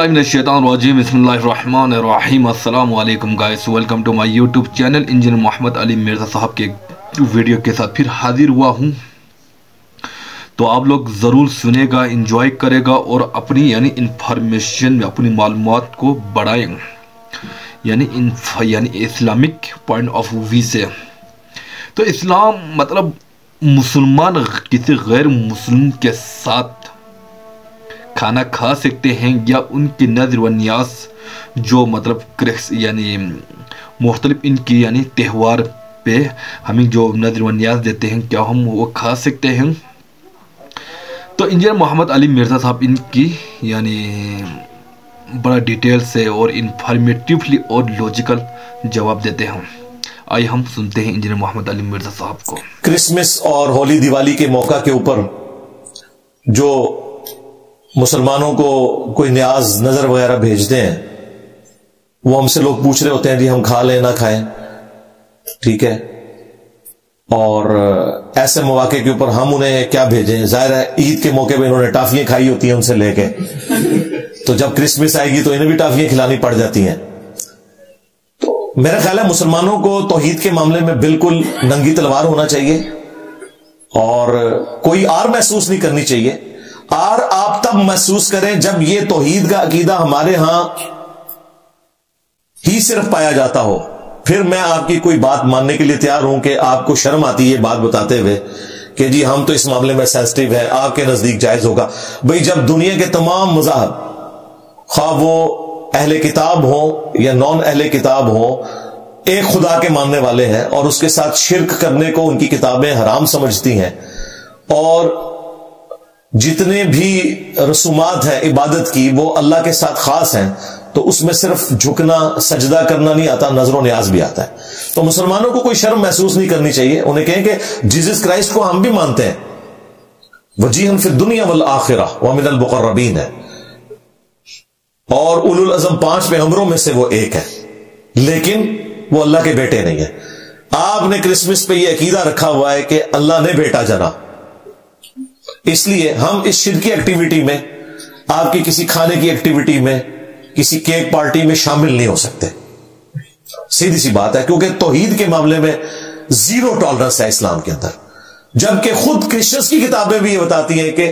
बिस्मिल्लाहिर्रहमानिर्रहीम बिस्मिल्लाहिर्रहमानिर्रहीम अस्सलाम वालेकुम guys, welcome to my YouTube channel. Engineer Mohammad Ali Mirza Sahab के वीडियो के साथ फिर हाजिर हुआ हूँ। तो आप लोग ज़रूर सुनेगा, इंजॉय करेगा और अपनी इंफॉर्मेशन में अपनी मालूमात को बढ़ाएं, यानी इस्लामिक पॉइंट ऑफ व्यू से। तो इस्लाम मतलब मुसलमान किसी गैर मुस्लिम के साथ खाना खा सकते हैं या उनकी नज़र व नियाज जो मतलब मुख्तलिफ इनकी त्यौहार पे हमें जो नज़र व नियाज देते हैं, क्या हम वो खा सकते हैं? तो इंजीनियर मोहम्मद अली मिर्ज़ा साहब इनकी बड़ा डिटेल से और इंफॉर्मेटिवली और लॉजिकल जवाब देते हैं। आइए हम सुनते हैं इंजीनियर मोहम्मद अली मिर्ज़ा साहब को। क्रिसमस और होली दिवाली के मौका के ऊपर जो मुसलमानों को कोई न्याज नजर वगैरह भेजते हैं, वो हमसे लोग पूछ रहे होते हैं जी हम खा लें ना खाएं, ठीक है। और ऐसे मौके के ऊपर हम उन्हें क्या भेजें? जाहिर है ईद के मौके पे इन्होंने टाफियां खाई होती हैं उनसे लेके, तो जब क्रिसमस आएगी तो इन्हें भी टाफियां खिलानी पड़ जाती हैं। तो मेरा ख्याल है मुसलमानों को तौहीद के मामले में बिल्कुल नंगी तलवार होना चाहिए और कोई आर महसूस नहीं करनी चाहिए। और आप तब महसूस करें जब ये तौहीद का अकीदा हमारे यहां ही सिर्फ पाया जाता हो, फिर मैं आपकी कोई बात मानने के लिए तैयार हूं कि आपको शर्म आती है बात बताते हुए कि जी हम तो इस मामले में सेंसिटिव है, आपके नजदीक जायज होगा। भाई जब दुनिया के तमाम मज़ाहब, खा वो अहले किताब हो या नॉन अहले किताब हो, एक खुदा के मानने वाले हैं और उसके साथ शिर्क करने को उनकी किताबें हराम समझती हैं, और जितने भी रसूमात हैं इबादत की वो अल्लाह के साथ खास हैं, तो उसमें सिर्फ झुकना सजदा करना नहीं आता, नजर न्याज भी आता है। तो मुसलमानों को कोई शर्म महसूस नहीं करनी चाहिए। उन्हें कहें कि जीसस क्राइस्ट को हम भी मानते हैं, वजीहन फिद दुनिया वल आखिरा व मिनल मुकर्रबीन है, और उलुल अज़म 5 पैगंबरों में से वो एक है, लेकिन वो अल्लाह के बेटे नहीं है। आपने क्रिसमस पे ये अकीदा रखा हुआ है कि अल्लाह ने बेटा जना, इसलिए हम इस शिरकी एक्टिविटी में, आपकी किसी खाने की एक्टिविटी में, किसी केक पार्टी में शामिल नहीं हो सकते। सीधी सी बात है, क्योंकि तौहीद के मामले में जीरो टॉलरेंस है इस्लाम के अंदर, जबकि खुद क्रिश्चियंस की किताबें भी ये बताती हैं कि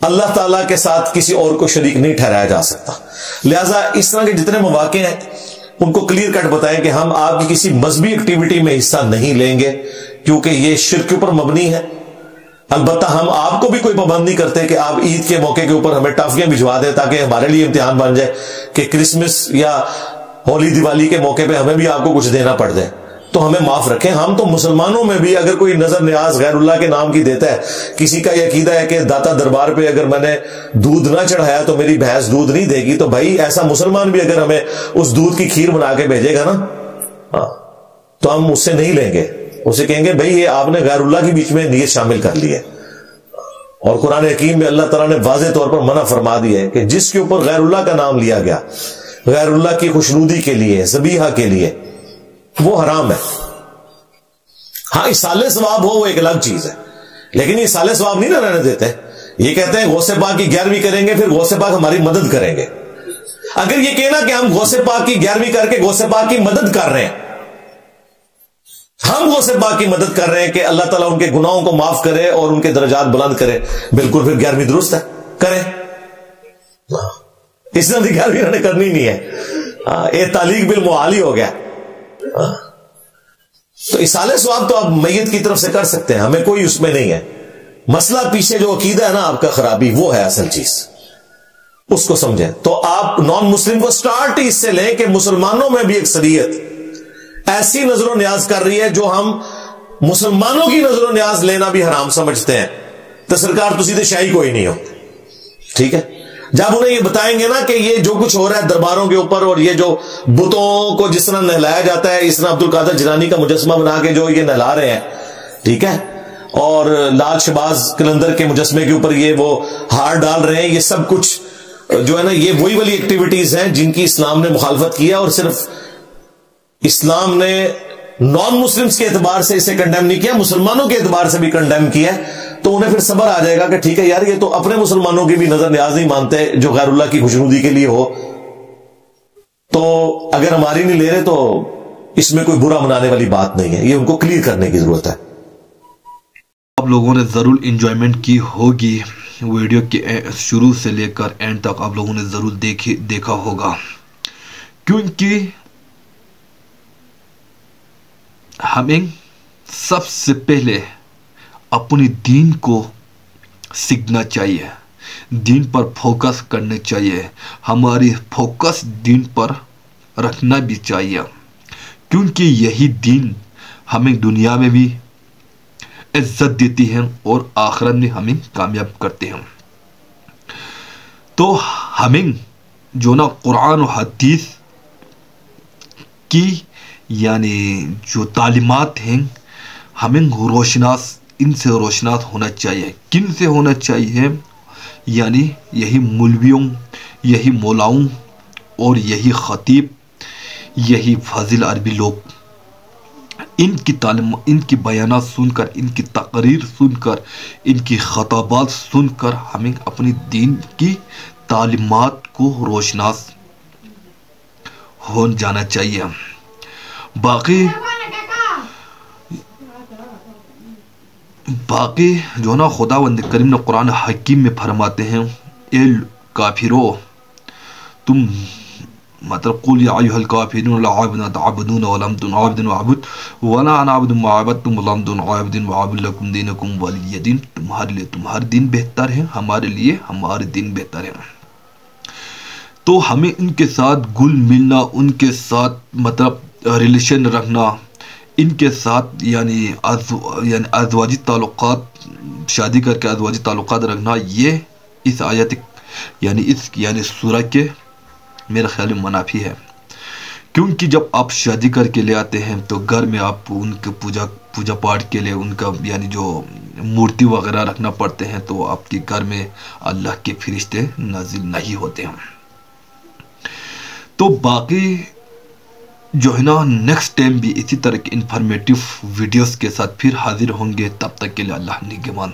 अल्लाह ताला के साथ किसी और को शरीक नहीं ठहराया जा सकता। लिहाजा इस तरह के जितने मौके हैं उनको क्लियर कट बताएं कि हम आपकी किसी मजहबी एक्टिविटी में हिस्सा नहीं लेंगे, क्योंकि ये शिर्क के ऊपर मबनी है। अलबत्ता हम आपको भी कोई पाबंद नहीं करते कि आप ईद के मौके के ऊपर हमें टाफियां भिजवा दें ताकि हमारे लिए इम्तिहान बन जाए कि क्रिसमस या होली दिवाली के मौके पे हमें भी आपको कुछ देना पड़ जाए, तो हमें माफ रखें। हम तो मुसलमानों में भी अगर कोई नजर न्याज गैरुल्लाह के नाम की देता है, किसी का यह अकीदा है कि दाता दरबार पे अगर मैंने दूध ना चढ़ाया तो मेरी भैंस दूध नहीं देगी, तो भाई ऐसा मुसलमान भी अगर हमें उस दूध की खीर बना के भेजेगा ना, तो हम उससे नहीं लेंगे। उसे कहेंगे भाई ये आपने गैरुल्लाह के बीच में नीयत शामिल कर ली है। और कुरान हकीम में अल्लाह ताला ने वाज़े तौर पर मना फरमा दिया है कि जिसके ऊपर गैरुल्लाह का नाम लिया गया गैरुल्लाह की खुशनुदी के लिए, ज़बीहा के लिए, वो हराम है। हाँ, इसाले सवाब हो वो एक अलग चीज है, लेकिन ये इसाले सवाब नहीं ना रहने देते। ये कहते हैं गौसे पाक की 11वीं करेंगे, फिर गौसे पाक हमारी मदद करेंगे। अगर ये कहना कि हम गौसे पाक की 11वीं करके गौसे पाक की मदद कर रहे हैं, हम गौसे पाक की मदद कर रहे हैं कि अल्लाह ताला उनके गुनाहों को माफ करे और उनके दर्जात बुलंद करे, बिल्कुल फिर 11वीं दुरुस्त है, करें। इस तरह की 11वीं उन्होंने करनी नहीं है। ये तालीक बिल मुआली हो गया। तो इसाले सवाब तो आप मैयत की तरफ से कर सकते हैं, हमें कोई उसमें नहीं है मसला। पीछे जो अकीदा है ना आपका खराबी, वो है असल चीज, उसको समझें। तो आप नॉन मुस्लिम को स्टार्ट ही इससे लें कि मुसलमानों में भी एक शरीयत ऐसी नजरों न्याज कर रही है जो हम मुसलमानों की नजरों न्याज लेना भी हराम समझते हैं। तो सरकार तो सीधे शाही कोई नहीं हो, ठीक है। जब उन्हें ये बताएंगे ना कि ये जो कुछ हो रहा है दरबारों के ऊपर, और ये जो बुतों को जिस तरह नहलाया जाता है, इस तरह अब्दुल कादिर जिलानी का मुजस्मा बना के जो ये नहला रहे हैं, ठीक है, और लाल शहबाज कलंदर के मुजस्मे के ऊपर ये वो हार डाल रहे हैं, ये सब कुछ जो है ना, ये वही वाली एक्टिविटीज हैं जिनकी इस्लाम ने मुखालफत किया। और सिर्फ इस्लाम ने नॉन मुस्लिम्स के एतबार से इसे कंडेम नहीं किया, मुसलमानों के एतबार से भी कंडेम किया। تو انہیں پھر صبر آ جائے گا کہ ٹھیک ہے یار یہ تو اپنے مسلمانوں کی بھی نظر نیاز نہیں مانتے جو غیر اللہ کی خوشنودی کے لیے ہو، تو اگر ہماری نہیں لے رہے تو اس میں کوئی برا منانے والی بات نہیں ہے. یہ ان کو کلیئر کرنے کی ضرورت ہے. آپ لوگوں نے ضرور انجوائمنٹ کی ہوگی ویڈیو کے شروع سے لے کر اینڈ تک، آپ لوگوں نے ضرور دیکھا ہوگا، کیونکہ ہمیں سب سے پہلے اپنی دین کو سیکھنا چاہیے، دین پر فوکس کرنا چاہیے، ہماری فوکس دین پر رکھنا بھی چاہیے، کیونکہ یہی دین ہمیں دنیا میں بھی عزت دیتی ہے اور آخرت میں ہمیں کامیاب کرتے ہیں. تو ہمیں جو نا قرآن و حدیث کی یعنی جو تعلیمات ہیں ہمیں ان سے روشناس ہونا چاہیے. کن سے ہونا چاہیے؟ یعنی یہی مولویوں، یہی مولاؤں اور یہی خطیب، یہی فاضل عربی لوگ، ان کی تعلیم، ان کی بیانات سن کر، ان کی تقریر سن کر، ان کی خطابات سن کر ہمیں اپنی دین کی تعلیمات کو روشناس ہو جانا چاہیے. باقی جو نا خداوند کریم نے قرآن حکیم میں فرماتے ہیں، اے کافرو تم مطلب قل یا ایھا الکافرون لا تعبدون ولم تعبدون وعبد ولا انا عبد ما عبدتم ولم تعبدون وعبد لكم دینکم ولی دین. تمہارے لیے تمہارا دین بہتر ہے، ہمارے لیے ہمارے دین بہتر ہے. تو ہمیں ان کے ساتھ گل ملنا، ان کے ساتھ مطلب ریلیشن رکھنا، ان کے ساتھ یعنی ازواجی تعلقات، شادی کر کے ازواجی تعلقات رکھنا، یہ اس آیت یعنی سورہ کے میرا خیال میں منافی ہے. کیونکہ جب آپ شادی کر کے لے آتے ہیں تو گھر میں آپ ان کے پوجا پاٹ کے لیے ان کا یعنی جو مورتی وغیرہ رکھنا پڑتے ہیں، تو آپ کے گھر میں اللہ کے فرشتے نازل نہیں ہوتے ہیں. تو باقی جو ہے نا نیکسٹ ٹائم بھی اسی طرح کے انفارمیٹیو ویڈیوز کے ساتھ پھر حاضر ہوں گے. تب تک کے لیے اللہ نگہبان.